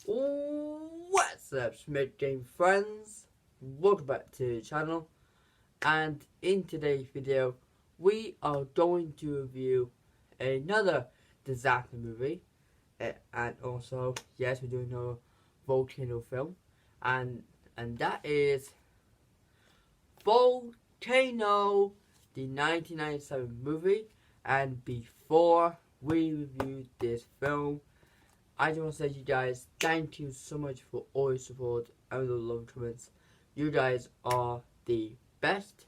What's up, Smith Game friends? Welcome back to the channel, and in today's video we are going to review another disaster movie, and also, yes, we're doing a volcano film, and that is Volcano, the 1997 movie. And before we review this film, I just want to say to you guys, thank you so much for all your support and the love comments. You guys are the best.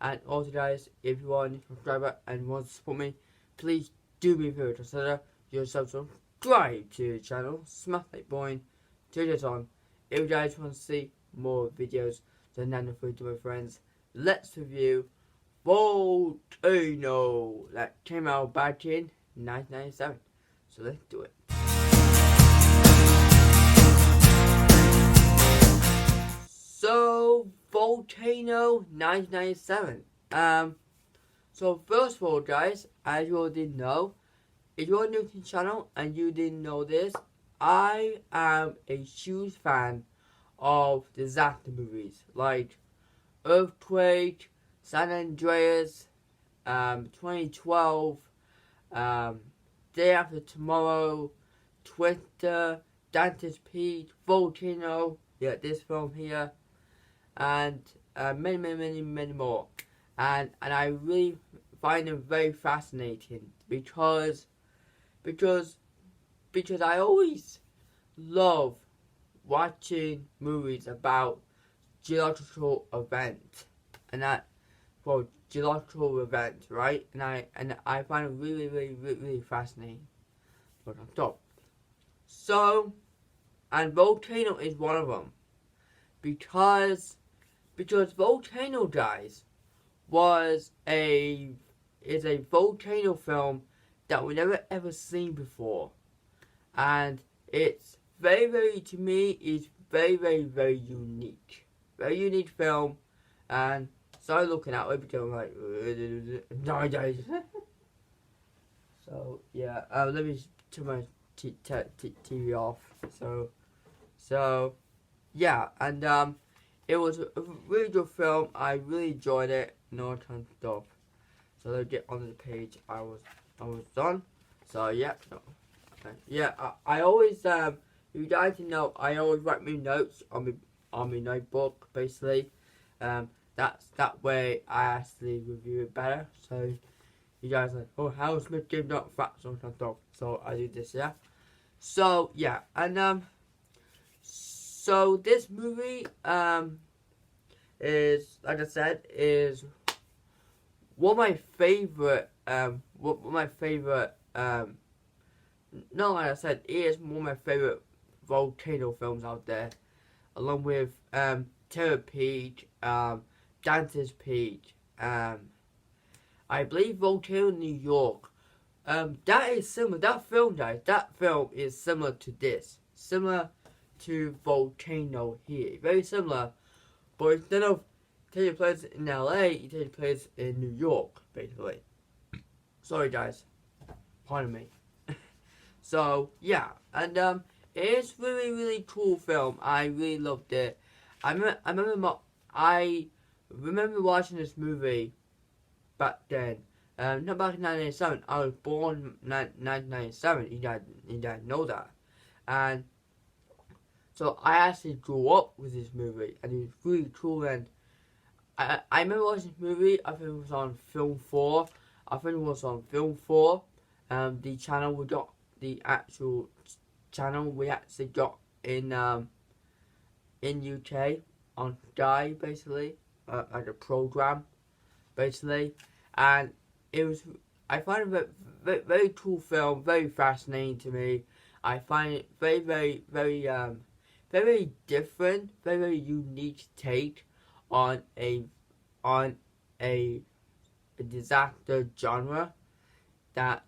And also guys, if you are a new subscriber and want to support me, please do me a favor, consider yourself to subscribe to the channel, smash that button, turn it on. If you guys want to see more videos, then none of to my friends, let's review Volcano that came out back in 1997. So let's do it. So, Volcano 1997. So first of all, guys, as you all did know, if you're new to the channel and you didn't know this, I am a huge fan of disaster movies like Earthquake, San Andreas, 2012, Day After Tomorrow, Twister, Dante's Peak, Volcano, yeah, this film here, and many more. And I really find them very fascinating because I always love watching movies about geological events, and that, well, geological events, right? And I find it really fascinating. But on top, so, and Volcano is one of them because Volcano, guys, is a volcano film that we never ever seen before, and it's to me, it's very unique. Very unique film, and started looking at it because I'm like, so yeah, let me turn my TV off. So yeah, and it was a really good film. I really enjoyed it. No kind of stuff. So let's get on the page. I was done. So yeah, no. Okay. Yeah, I always if you guys didn't know, I always write my notes on my notebook, basically. That way I actually review it better. So you guys are like, oh, how is Smith Game not facts on stuff? So I do this, yeah. So yeah, and so this movie is, like I said, is one of my favorite no, like I said, it is one of my favorite volcano films out there, along with Terror Peak, Dante's Peak, I believe Volcano New York. That is similar. That film, guys, that film is similar to this. Similar to Volcano here. Very similar. But instead of taking place in LA, it takes place in New York, basically. Sorry, guys. Pardon me. So, yeah. And it's really cool film. I really loved it. I remember watching this movie back then. Not back in 1997. I was born in 1997. You guys know that. And so I actually grew up with this movie, and it was really cool. And I remember watching this movie. I think it was on Film 4. The channel we got, the actual channel we actually got in UK on Sky, basically, like a program, basically. And it was, I find it a very cool film, very fascinating to me. I find it very different, very unique take on a disaster genre that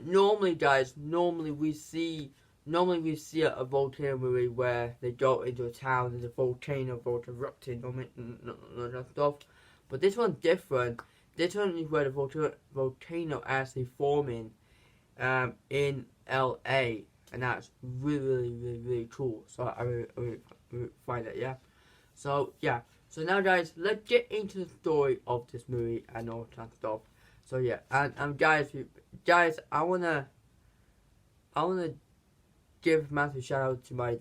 normally, guys, normally we see a volcano movie where they go into a town, there's a volcano erupting, and stuff. But this one's different. This one is where the volcano actually forming in LA, and that's really cool. So I really find it, yeah. So yeah. So now, guys, let's get into the story of this movie and all that stuff. So yeah, and guys, I wanna give a massive shout out to my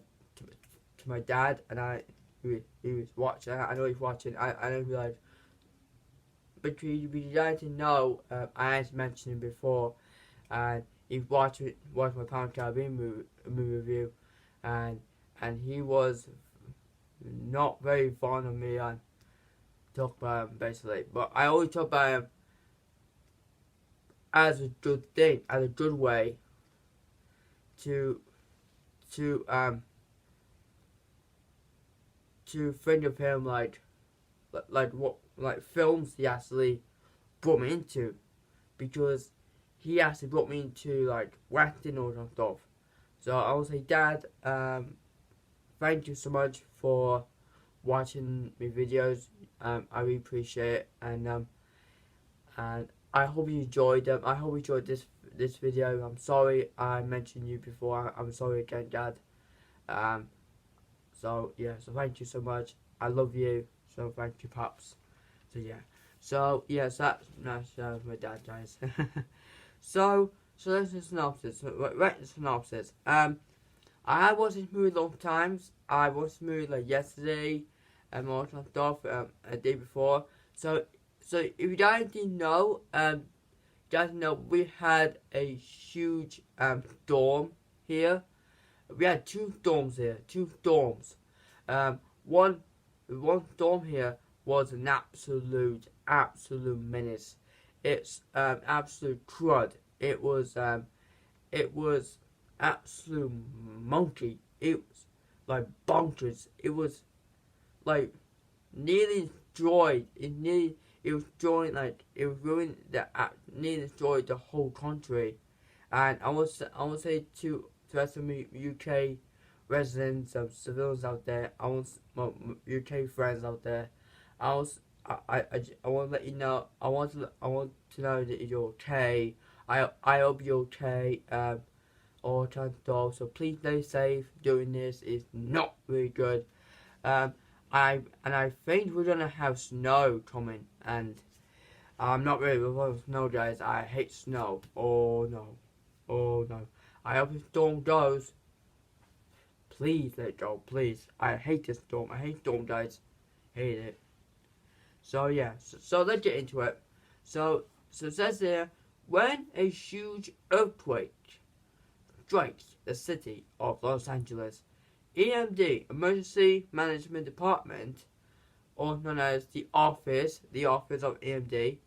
dad, and he was watching. I know he's watching. I don't realize, but we like to know. I had mentioned him before, and he watched my Pound Caribbean movie review, and he was not very fond of me and talk about him basically. But I always talk about him as a good thing, as a good way to think of him like what films he actually brought me into, because he actually brought me into like acting or that stuff. So I will say, Dad, thank you so much for watching my videos. I really appreciate it, and I hope you enjoyed them. I hope you enjoyed this video. I'm sorry I mentioned you before. I'm sorry again, Dad. So yeah, so thank you so much. I love you. So thank you, Pops. So yeah. So yes, that's my dad, guys. so that's the synopsis. Right, the synopsis. I have watched this movie a long times. I watched the movie like yesterday, and all that stuff. A day before. So if you guys didn't know, we had a huge storm here. We had two storms here. Two storms. One storm here was an absolute menace. It's absolute crud. It was absolute monkey. It was like bonkers. It was like nearly destroyed. It was destroying, like it was ruining nearly destroyed the whole country. And I would say to the rest of my UK residents, civilians out there, my UK friends out there, I want to let you know. I want to know that you're okay. I hope you're okay. All kinds of stuff. So please stay safe. Doing this is not really good. I think we're gonna have snow coming, and I'm not really with snow, guys. I hate snow. Oh no. I hope the storm goes. Please let it go, please. I hate this storm. I hate storm, guys. Hate it. So yeah, so let's get into it. So it says here, when a huge earthquake strikes the city of Los Angeles, EMD, Emergency Management Department, or known as the office of EMD,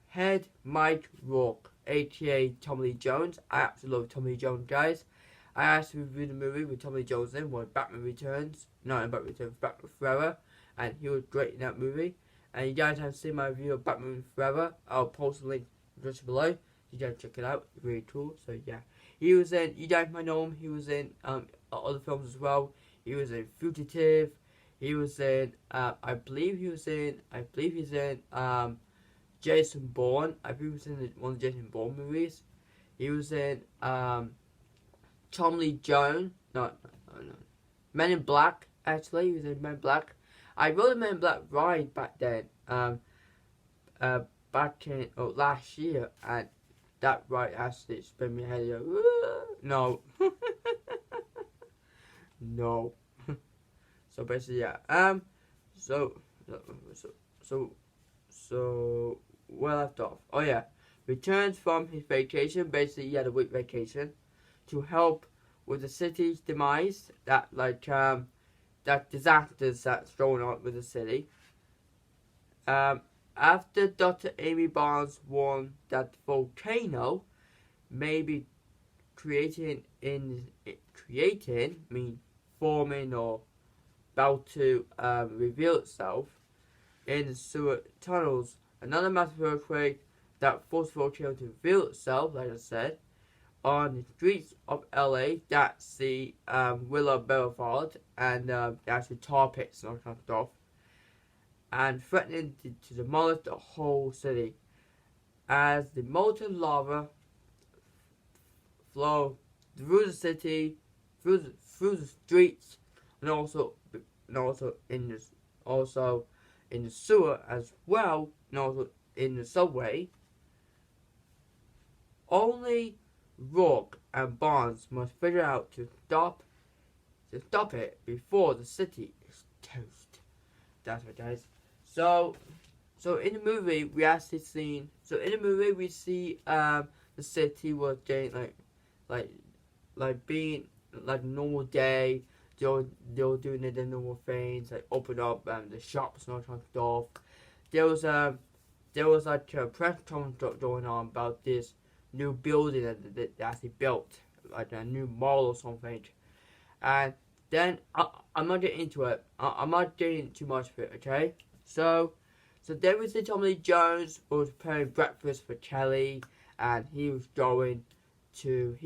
head Mike Rourke, aka Tommy Lee Jones. I absolutely love Tommy Lee Jones, guys. I actually reviewed the movie with Tommy Lee Jones in when Batman Returns. Batman Forever, and he was great in that movie. And you guys haven't seen my review of Batman Forever, I'll post a link just below. You guys check it out. It's really cool. So yeah, he was in. You guys might know him. He was in other films as well. He was in Fugitive. He was in. I believe he's in. Jason Bourne. I believe he was in one of the Jason Bourne movies. He was in Tom Lee Jones. No. Men in Black. Actually, he was in Men in Black. I wrote Men in Black ride back then. Back in last year, and that ride actually spun me head. No. No. So basically, yeah. So where I left off. Oh yeah, returns from his vacation. Basically, he had a week vacation to help with the city's demise. That disasters that's going on with the city. After Dr. Amy Barnes warned that the volcano may be forming or about to reveal itself in the sewer tunnels. Another massive earthquake that forced the volcano to reveal itself, like I said, on the streets of LA. That's the Willow Boulevard and that's the tar pits and all kind of stuff, and threatening to demolish the whole city as the molten lava flow through the city, through the streets, and also in the sewer as well, and also in the subway. Only Rourke and Barnes must figure out to stop it before the city is toast. That's right, guys. So in the movie we actually seen. So in the movie we see the city was getting like being like a normal day. They were doing the normal things like open up the shops and all kinds of stuff. There was like a press conference going on about this new building that they actually built, like a new mall or something. And then I'm not getting into it. I'm not getting too much of it. Okay, so then we see Tommy Lee Jones was preparing breakfast for Kelly, and he was going to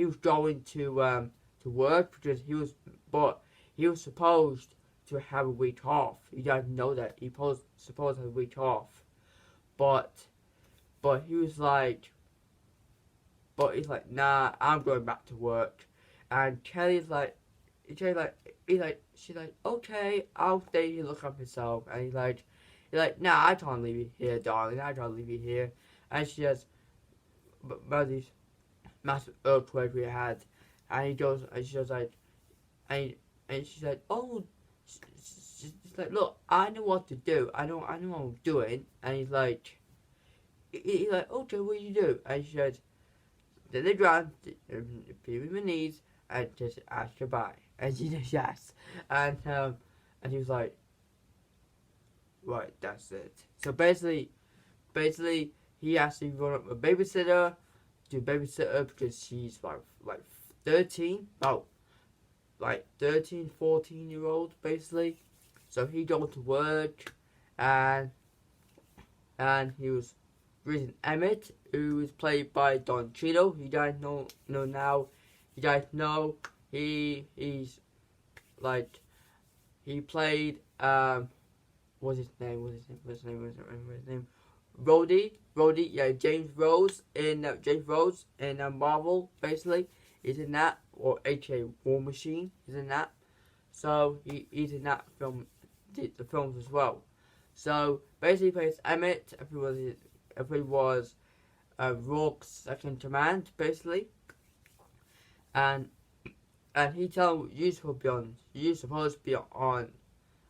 work because he was supposed to have a week off. You guys know that he supposed to have a week off, but he's like, nah, I'm going back to work, and she's like, okay, I'll stay here, look up myself, and he's like, nah, I can't leave you here, darling, I can't leave you here, and she says, about these massive earthquake we had, and he goes, and she's like, and she's like, oh, she's like, look, I know what to do, I know what I'm doing, and he's like, okay, what do you do? And she said, then they ground, people with my knees, and just ask goodbye. And she said yes, and he was like, right, that's it. So basically, he actually run up a babysitter, to babysit her because she's like 13, about like 13, 14-year-old basically. So he got to work, and he was reading Emmett, who was played by Don Cheadle. You guys know now. You guys know he's like, he played what's his name? Rhodey, yeah, James Rose in Marvel, basically. He's in that, or aka War Machine, he's in that. So he's in that film, the films as well. So basically he plays Emmett, if he was Rourke's second command, basically. And he told him, you're supposed to be on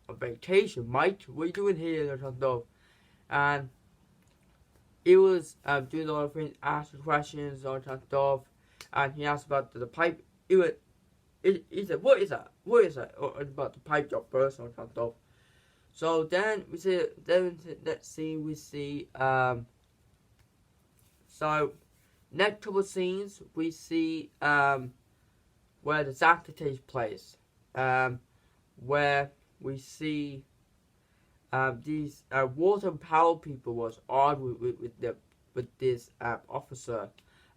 a vacation, Mike. What are you doing here? And he was doing a lot of things, asking questions, all that kind of stuff. And he asked about the pipe. He said, what is that? Or about the pipe job burst, all that kind of stuff. So then we see, so next couple of scenes we see where the disaster takes place, where we see these water and power people was arguing with this officer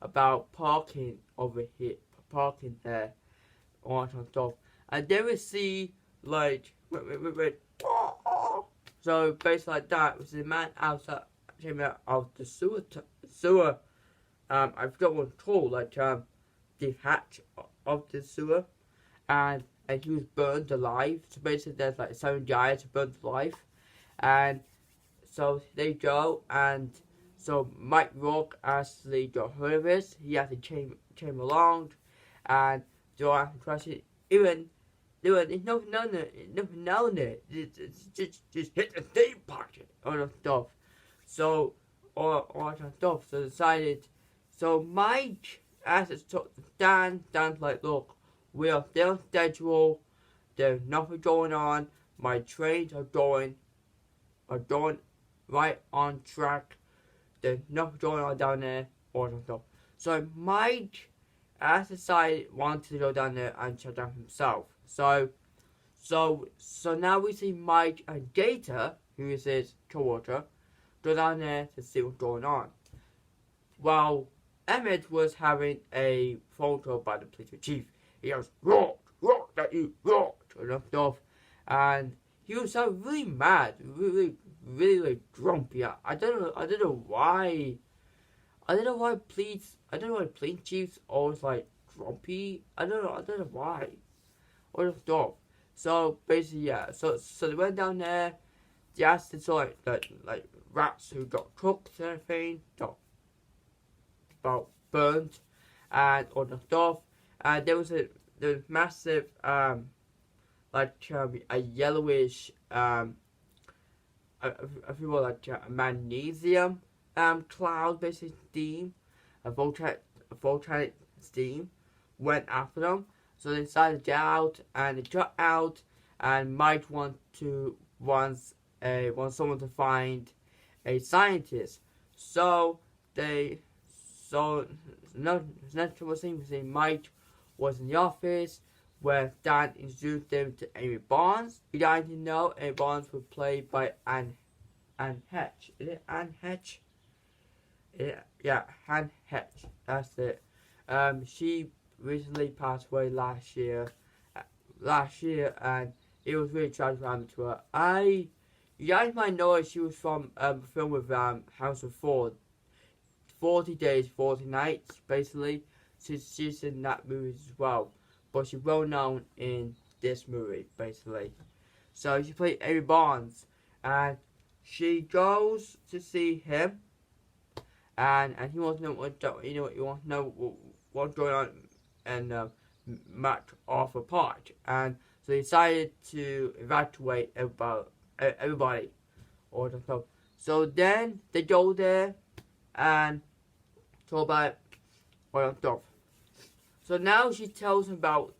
about parking over here, parking there, all that kind of stuff. And then we see like so basically like that, we see the man outside came out of the sewer. I forgot what it's called, like the hatch of the sewer, and he was burned alive. So basically, there's like 7 guys burned alive, and so they go, and so Mike Rourke actually got heard of it. He actually came along, and they all asked questions. Even there's nothing on it. It's just hit the theme pocket, all that stuff. So all that kind of stuff. So decided. So Mike asked Dan's like, look, we are still on schedule. There's nothing going on. My trains are going right on track. There's nothing going on down there. All that stuff. So Mike, as decided, wanted to go down there and check out himself. So now we see Mike and Gator, who is his co-worker, go down there to see what's going on. While Emmett was having a phone call by the police chief. He goes, Rourke, that you, Rourke, and stuff. And he was so really mad, really grumpy. I don't know why police chiefs always like grumpy. I don't know why. Or just stuff. So basically, yeah. So they went down there. They asked the like rats who got cooked and everything, got burnt, and all the stuff. And there was massive a yellowish I feel like a magnesium cloud, basically steam, a volcanic steam went after them. So they decided to get out, and they got out, and might want someone to find a scientist. So next thing Mike was in the office where Dan introduced them to Amy Barnes. You guys didn't know Amy Barnes was played by Anne Hatch. Is it Anne Hatch? Yeah, Anne Hatch. That's it. She recently passed away last year, and it was really tragic what happened to her. You guys might know her. She was from a film with Harrison Ford, 40 Days, 40 Nights, basically. She's in that movie as well, but she's well known in this movie, basically. So she played Amy Barnes, and she goes to see him, and he wants to know what's going on and Mac Arthur Park, and so they decided to evacuate everybody, or the stuff. So then they go there and talk about all that stuff. So now she tells him about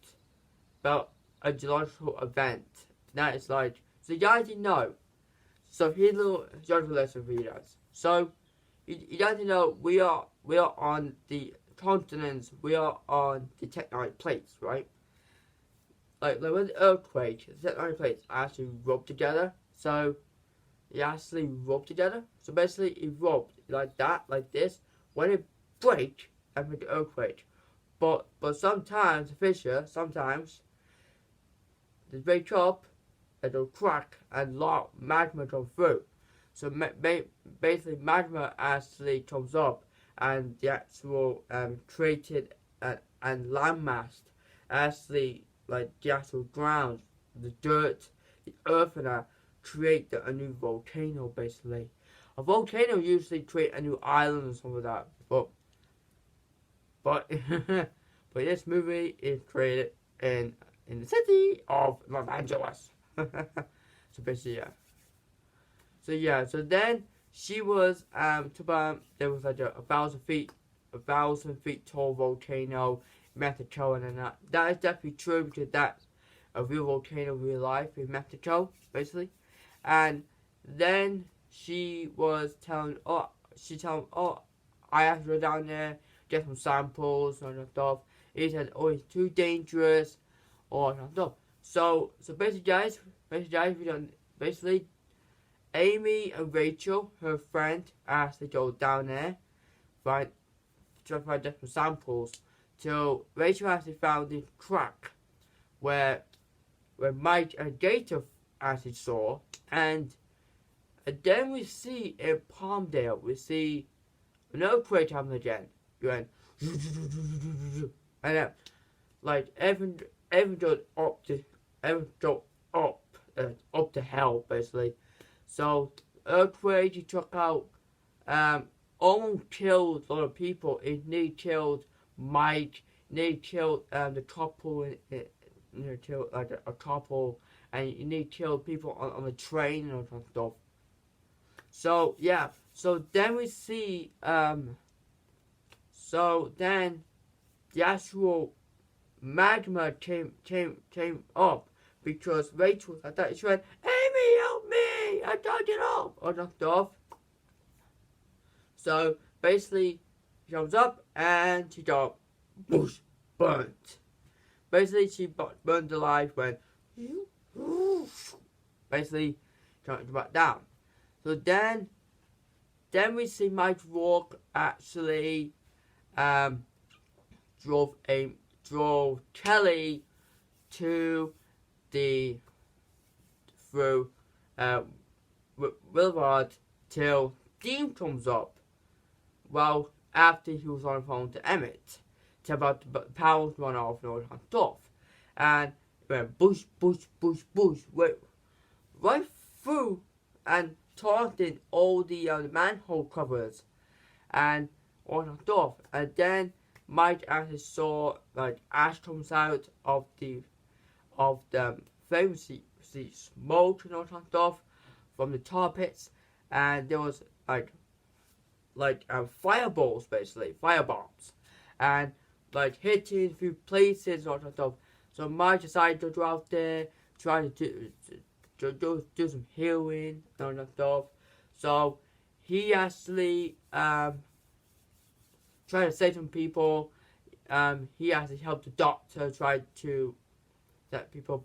a geological event that is like, so you guys didn't know. So here's a little geological lesson for you guys. So you guys didn't know we are on the continents, we are on the tectonic plates, right? Like when the earthquake, the tectonic plates actually rub together. So it actually rub together. So basically it rubbed like that, like this. When it break, and make an earthquake. But sometimes the fissure, they break up, and they'll crack, and lot magma come through. So basically magma actually comes up, and the actual created and landmass actually, like the actual ground, the dirt, the earth, and that create a new volcano. Basically, a volcano usually create a new island or something like that. But this movie is created in the city of Los Angeles. So basically, yeah. So then she was there was like a 1,000 feet tall volcano in Mexico, and that is definitely true because that's a real volcano in real life in Mexico, basically. And then she was telling I have to go down there, get some samples and stuff. He said, it's too dangerous, or stuff. So basically, Amy and Rachel, her friend, asked to go down there, to find different samples. So Rachel actually found this crack where Mike and Gator actually saw, and then we see in Palmdale, we see an earthquake happen again. Going, and like everything goes up to hell, basically. So earthquake, he took out almost killed a lot of people. It nearly killed Mike, nearly killed the couple, killed like a couple, and it nearly killed people on the train and stuff. So yeah, so then we see so then the actual magma came up because Rachel was like that. She went, Amy, help me! I can't get up! Or that stuff. So basically, she comes up and she got whoosh, burnt. Basically, she burned alive when basically coming back down. So then we see Mike Rourke actually drove Kelly to through Willard till Dean comes up. Well, after he was on the phone to Emmett, about the power run off and all that stuff. And it went bush, right through and taunting all the manhole covers and all that stuff. And then Mike actually saw like ash comes out of the flame, see smoke and all that stuff from the tar pits, and there was like fireballs, basically firebombs, and like hitting a few places and all that stuff. So Mike decided to go out there, try to do some healing and all that stuff. So he actually tried to save some people. He actually helped the doctor try to set people,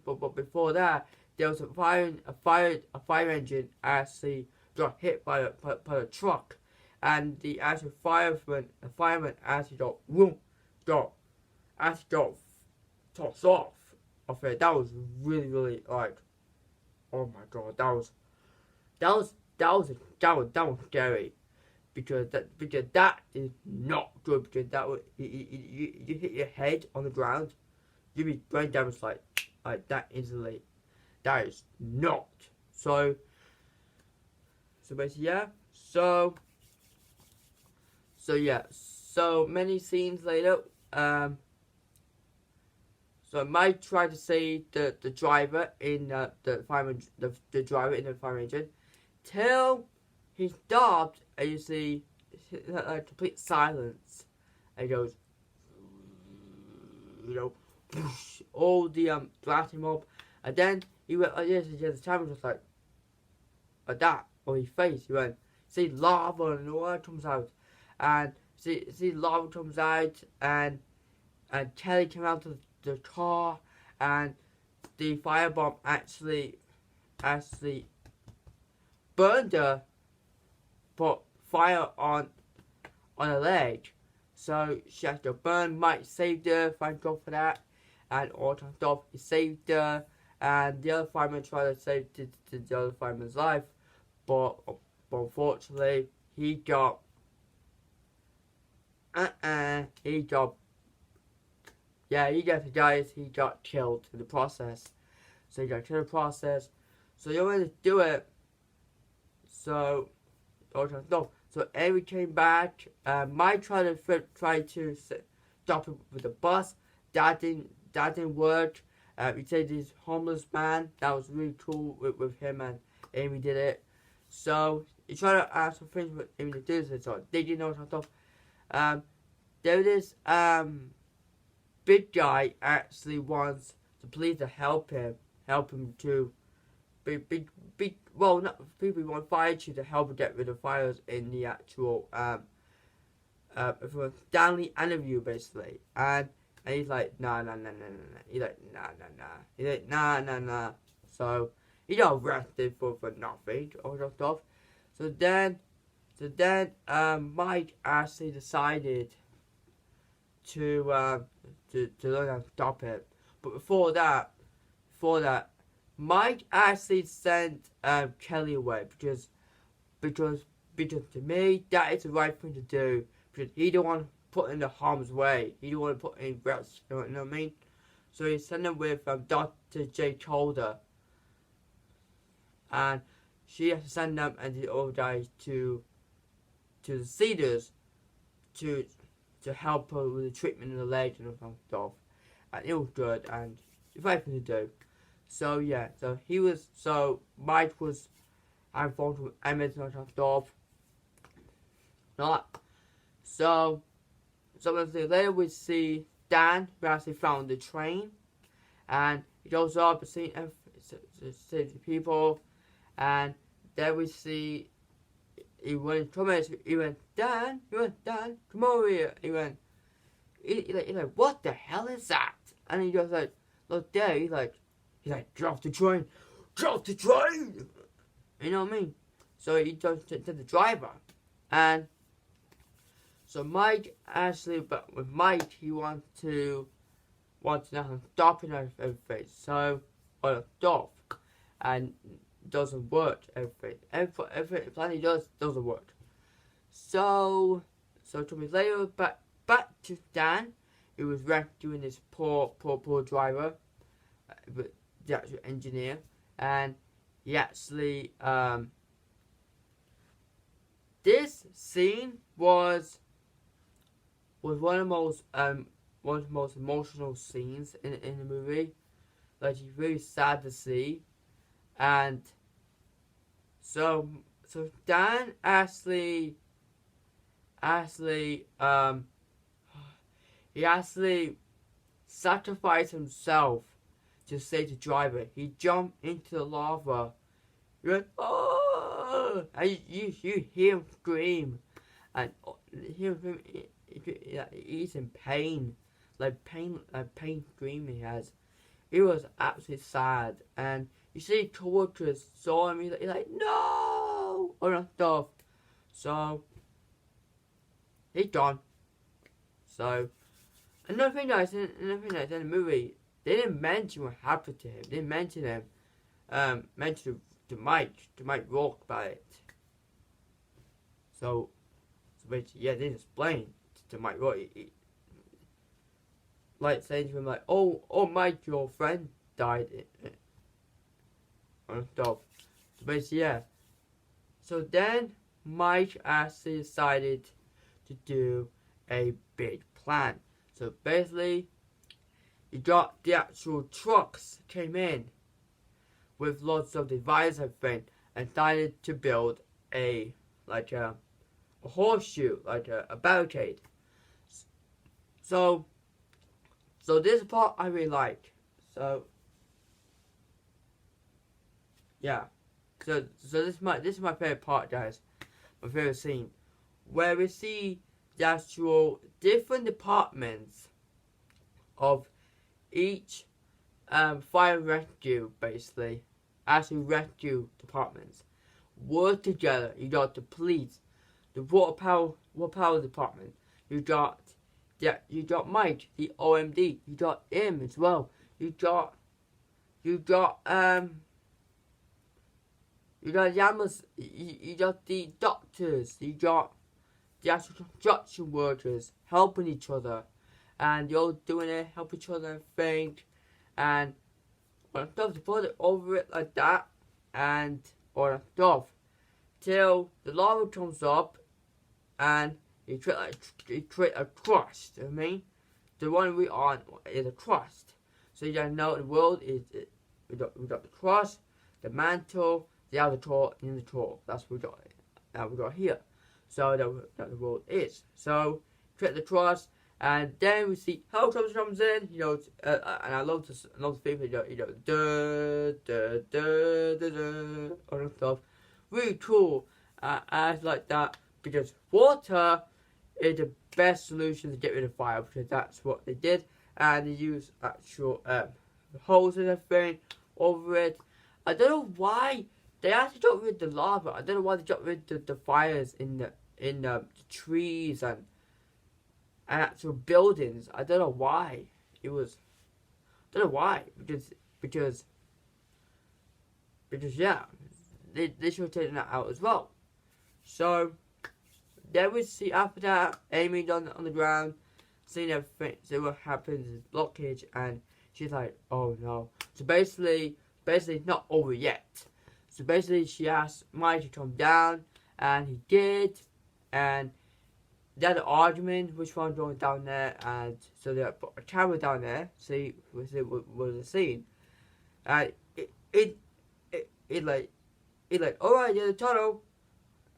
but before that, there was a fire engine actually got hit by a truck, and the actual fireman actually got tossed off of it. That was really like, oh my god, that was scary, because that is not good, because that would you hit your head on the ground, you'd be brain damage like that instantly. That is not. So basically, yeah. So yeah. So many scenes later, so Mike tried to save the driver in the driver in the fire engine, till he stopped, and you see complete silence, and he goes, all the blasting up, and then he went like this, and the camera was just like that on his face. He went, see lava and all that comes out, and see lava comes out, and Kelly came out of the car, and the firebomb actually burned her, put fire on her leg, so she had to burn. Mike saved her, thank God for that, and all that stuff. He saved her, and the other fireman tried to save the other fireman's life, but unfortunately he got he got killed in the process. So he got killed in the process. So you wanted to do it. So Avery came back. Mike tried to stop him with the bus. That didn't work. He said this homeless man. That was really cool with him, and Amy did it. So he tried to ask some things with Amy to do this. So they didn't know what stuff. There is big guy actually wants the police to help him to not people want fire chief to help him get rid of fires in the actual Stanley interview, basically, and he's like nah. He's like nah. So he got arrested for nothing, all that stuff. So then Mike actually decided to learn how to stop it. But before that, Mike actually sent Kelly away, because to me that is the right thing to do, because he don't want to put in the harm's way. He don't want to put in risk. You know what I mean? So he sent him with Dr. J. Calder, and she has to send them and the other guys to the Cedars to help her with the treatment of the leg and all that stuff. And it was good, and it's the right thing to do. So yeah, Mike was having fun with Emmett and all that stuff. Not. So later we see Dan, who actually found the train, and he goes up and sees the people, and then we see he went, Dan, come over here. He went, what the hell is that? And he goes like, look there. He's like, drop the train. You know what I mean? So he goes to the driver, and so Mike actually, but with Mike, he wants to now stop and everything. So stop, and doesn't work. Everything plan he does doesn't work. So 2 minutes later, back to Dan. He was rescuing this poor driver, but the actual engineer, and he actually this scene was one of the most emotional scenes in the movie. Like, it's really sad to see, and so Dan actually he actually sacrificed himself to save the driver. He jumped into the lava. He went, oh! And you hear him scream, and hear him. He's in pain, like pain screaming. He has. It was absolutely sad, and you see coworkers saw him. He's like no, or that stuff. So he's gone. So another thing that's in the movie, they didn't mention what happened to him. They didn't mention him. Mention to Mike Rourke about it. So basically, yeah, they didn't explain to Mike Rourke. Like saying to him like, oh Mike, your friend died and stuff. So basically, yeah. So then Mike actually decided to do a big plan. So basically, he got the actual trucks came in with lots of devices and things, and decided to build a horseshoe, like a barricade. So this part I really like. So yeah. So this is my favorite part, guys. My favorite scene, where we see the actual different departments of each fire rescue, basically, actually rescue departments work together. You got the police, the water power department. You got Mike, the OMD. You got him as well. You got Yamas. You got the doctors. You got the actual construction workers helping each other, and you're doing it, help each other and think, and all that stuff, to put it over it like that, and all that stuff, till the lava comes up, and you create a crust. I mean, the one we on is a crust. So you gotta know the world is we got the crust, the mantle, the outer core, and the core. That's what we got. Now we got here. So that the world is. So create the crust, and then we see helicopter comes in. And I love this. I love the theme. All that stuff. Really cool. I like that because water is the best solution to get rid of fire, because that's what they did, and they used actual holes and everything over it. I don't know why they actually got rid of the lava. I don't know why they got rid of the fires in the trees and actual buildings. I don't know why. I don't know why, because yeah, they should have taken that out as well. So then we see after that, Amy on the ground, seeing everything, see what happens is blockage, and she's like, oh no. So basically not over yet. So basically she asked Mike to come down, and he did, and they had an argument which one's going down there, and so they put a camera down there, see what was the scene. And it like, alright, yeah, the tunnel,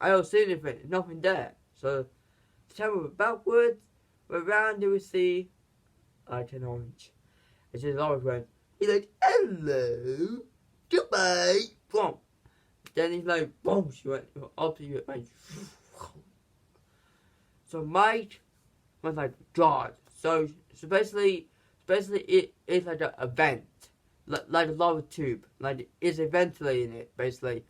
I don't see anything, there's nothing there. So the camera went backwards, went around, and we see like an orange. And so the orange went, he's like, hello, goodbye, boom. Then he's like, boom, she went up to you, like, so Mike was like, God. So basically it's like an event, like a lava tube, like it's ventilating it. Basically,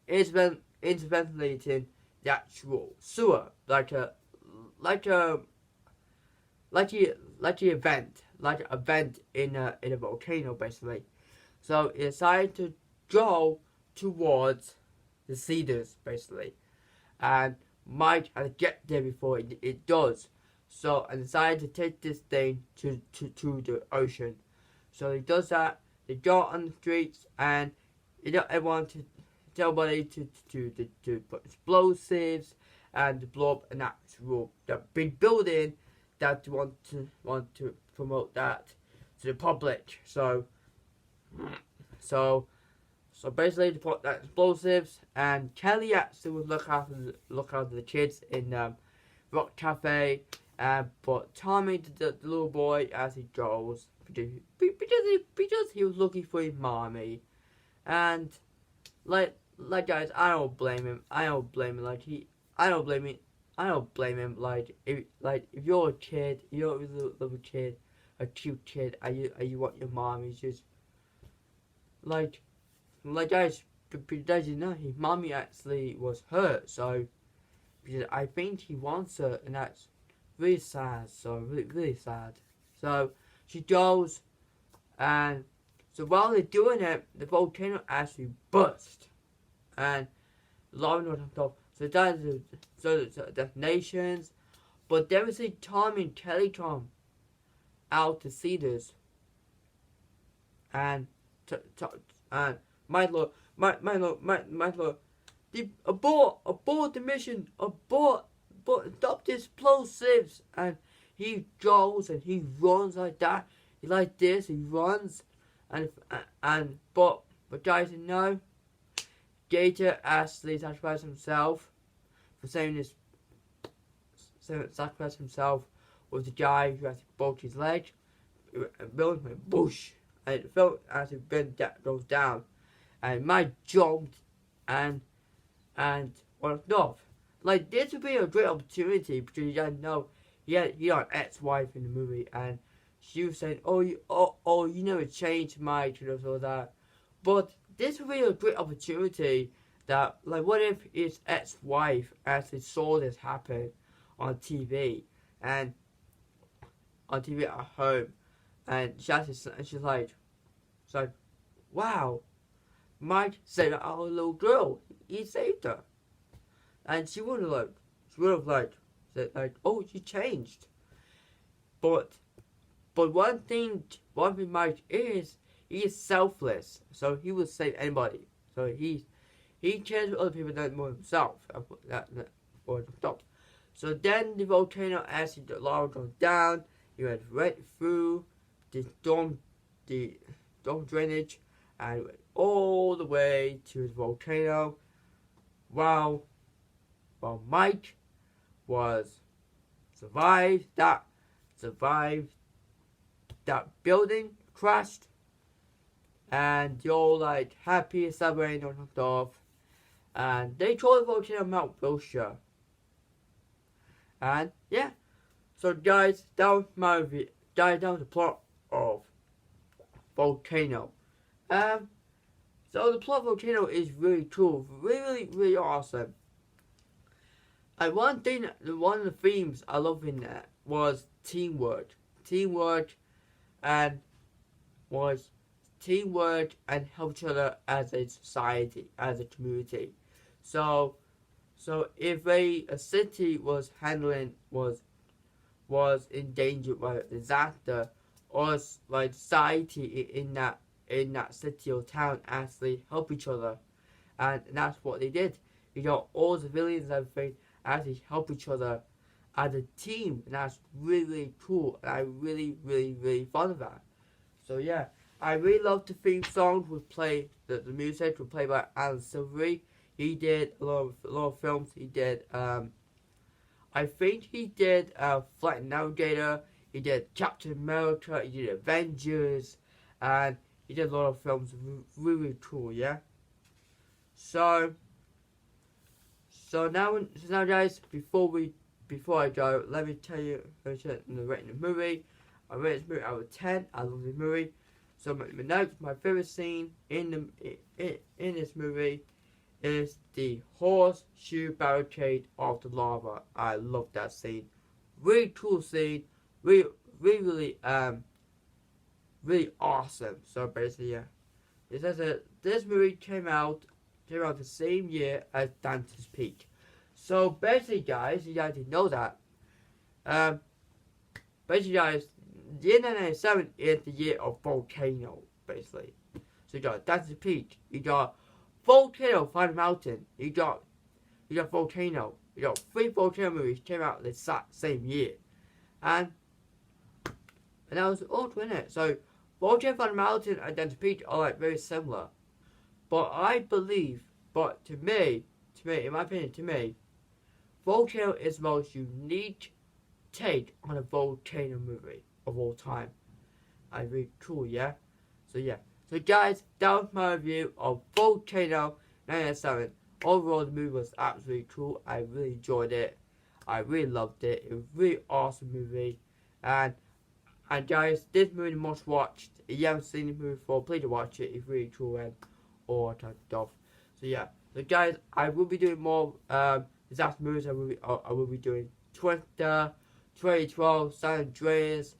it's ventilating the actual sewer, like a event in a volcano, basically. So it decided to go towards the cedars, basically, and Mike had to get there before it does. So I decided to take this thing to the ocean. So he does that. They go on the streets and you know everyone to tell everybody to put explosives and to blow up an actual that big building that they want to promote that to the public. So so basically they put that explosives and Kelly actually would look after the kids in Rock Cafe. But Tommy, the little boy, as he goes, because he was looking for his mommy, and like guys, I don't blame him. I don't blame him. I don't blame him. I don't blame him. If you're a kid, you're a little kid, a cute kid, and you want your mommy, just like guys, because you know his mommy actually was hurt, so because I think he wants her, and that's really sad. So really sad. So she goes, and so while they're doing it, the volcano actually burst, and lava on top. So that's the destinations. But then we see Tom and Kelly come out to see this, and and Milo, the abort the mission, stop the explosives, and he goes and he runs like that. He like this, he runs, but guys, no. Gator actually sacrificed himself for saying this. Sacrificed himself with the guy who actually broke his leg. Building went bush, and it felt as if Ben goes down, and Mike jumped and went off. Like this would be a great opportunity because you didn't know he had an ex-wife in the movie, and she was saying, you never changed, Mike, and all that. But this would be a great opportunity that, like, what if his ex-wife actually saw this happen on TV at home, and she's like, wow, Mike saved our little girl. He saved her, and she would have said oh, she changed. But one thing Mike is, he is selfless, so he will save anybody. So he cares for other people than more himself. So then the volcano, as the lava goes down, you went right through the storm drainage, and went all the way to the volcano. While Mike survived that building crashed, and you're all like happy, celebrating and stuff, and they call the volcano Mount Wilshire. And yeah, so guys, that was my review. That was the plot of Volcano. So the plot of Volcano is really cool, really awesome. And one of the themes I love in that was teamwork, and help each other as a society, as a community. So if a city was in danger by a disaster, or like society in that city or town actually help each other, and that's what they did. You know, all the civilians and everything actually help each other as a team, and that's really cool. And I really fond of that. So yeah, I really love the theme song. The music was played by Alan Silvery. He did a lot of films. He did I think he did Flight Navigator. He did Captain America. He did Avengers, and he did a lot of films. Really cool, yeah. So now guys, before I go, let me tell you the rating of the movie. I rate this movie out of 10. I love this movie. So my favorite scene in this movie is the horseshoe barricade of the lava. I love that scene. Really cool scene. Really awesome. So basically, yeah. It says that this movie came out the same year as Dante's Peak. So basically, guys, you guys didn't know that. basically, guys, the year 1997 is the year of Volcano, basically. So you got Dante's Peak, you got Volcano, Find the Mountain, you got Volcano, you got 3 Volcano movies came out the same year, and that was all in it. So Volcano, Find the Mountain, and Dante's Peak are like very similar, but I believe, to me, in my opinion, Volcano is the most unique take on a volcano movie of all time. I really cool, yeah? So yeah. So guys, that was my review of Volcano 1997. Overall, the movie was absolutely cool. I really enjoyed it. I really loved it. It was a really awesome movie. And guys, this movie must watch. If you haven't seen the movie before, please watch it. It's really cool and all that stuff. So yeah. So guys, I will be doing more disaster movies. I will be doing Twister, 2012, San Andreas,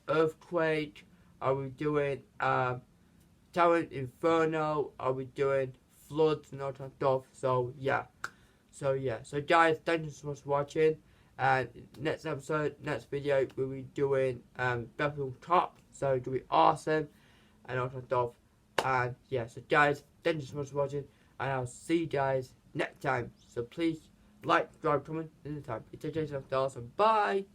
Earthquake. I will be doing Talent Inferno. I'll be doing Floods and all that stuff. So yeah. So guys, thank you so much for watching. And next episode, next video, we'll be doing Battlefield Top. So it'll be awesome and all that stuff. And yeah, so guys, thank you so much for watching. And I'll see you guys next time. So please like, subscribe, comment in the time. It's a awesome. Bye.